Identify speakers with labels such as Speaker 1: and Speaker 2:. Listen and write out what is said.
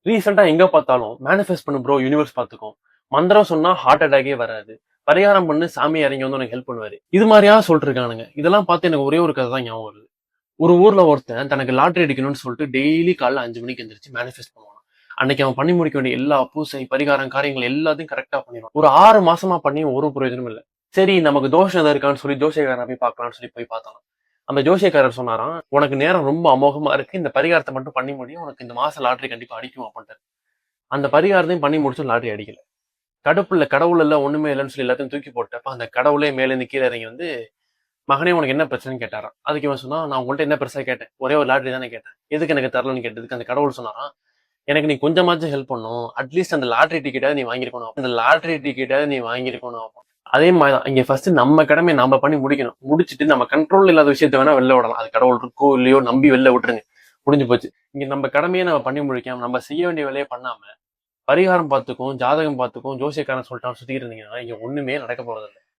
Speaker 1: ரீசெண்டா எங்க பார்த்தாலும் மேனிஃபெஸ்ட் பண்ணு ப்ரோ, யூனிவர்ஸ் பார்த்துக்கும். மந்திரம் சொன்னா ஹார்ட் அட்டாக்கே வராது. பரிகாரம் பண்ணு, சாமி இறங்கி வந்து உனக்கு ஹெல்ப் பண்ணுவாரு. இது மாதிரியா சொல்லிட்டு இருக்கானுங்க. இதெல்லாம் பார்த்து எனக்கு ஒரே ஒரு கதை தான் ஞாபகம் வருது. ஒரு ஊர்ல ஒருத்தன் தனக்கு லாட்டரி அடிக்கணும்னு சொல்லிட்டு டெய்லி காலைல 5 மணிக்கு எந்திரிச்சு மேனிஃபெஸ்ட் பண்ணுவான். அன்னைக்கு அவன் பண்ணி முடிக்க வேண்டிய எல்லா பூசை, பரிகாரம், காரியங்கள் எல்லாத்தையும் கரெக்டா பண்ணிடுவான். ஒரு 6 மாசமா பண்ணி ஒரு பிரயோஜனமும் இல்ல. சரி, நமக்கு தோஷம் எதாவது இருக்கான்னு சொல்லி ஜோசியக்காரனை போய் பார்க்கலாம்னு சொல்லி போய் பார்த்தான். அந்த ஜோசியக்காரர் சொன்னாராம், உனக்கு நேரம் ரொம்ப அமோகமா இருக்கு, இந்த பரிகாரத்தை மட்டும் பண்ணி முடியும், உனக்கு இந்த மாசம் லாட்டரி கண்டிப்பா அடிக்கும் அப்படின்ட்டு. அந்த பரிகாரத்தையும் பண்ணி முடிச்சும் லாட்டரி அடிக்கல. கடுப்புல கடவுள் இல்ல, ஒண்ணுமே இல்லைன்னு சொல்லி எல்லாத்தையும் தூக்கி போட்டப்ப அந்த கடவுளே மேல இருந்து கீழே இறங்கி வந்து, மகனே உனக்கு என்ன பிரச்சனைன்னு கேட்டாராம். அதுக்கு இவன் சொன்னா, நான் உங்கள்ட்ட என்ன பெருசா கேட்டேன், ஒரே ஒரு லாட்டரி தானே கேட்டேன், எதுக்கு எனக்கு தரலன்னு கேட்டதுக்கு அந்த கடவுள் சொன்னாராம், எனக்கு நீ கொஞ்சமாச்சும் ஹெல்ப் பண்ணும், அட்லீஸ்ட் அந்த லாட்டரி டிக்கெட்டாவது நீ வாங்கிருக்கணும், அந்த லாட்டரி டிக்கெட்டாவது நீ வாங்கிருக்கணும். அதே மாதிரிதான் இங்க ஃபர்ஸ்ட் நம்ம கடமை நாம பண்ணி முடிக்கணும். முடிச்சுட்டு நம்ம கண்ட்ரோல் இல்லாத விஷயத்த வேணா வெளில விடலாம். அது கடவுள் இருக்கோ இல்லையோ நம்பி வெளில விட்டுருங்க, முடிஞ்சு போச்சு. இங்க நம்ம கடமையை நம்ம பண்ணி முடிக்காம நம்ம செய்ய வேண்டிய வேலையை பண்ணாம பரிகாரம் பார்த்துக்கும், ஜாதகம் பார்த்துக்கும், ஜோசியக்காரன் சொல்லிட்டான்னு சுத்திட்டு இருந்தீங்கன்னா இங்க ஒண்ணுமே நடக்க போறது இல்லை.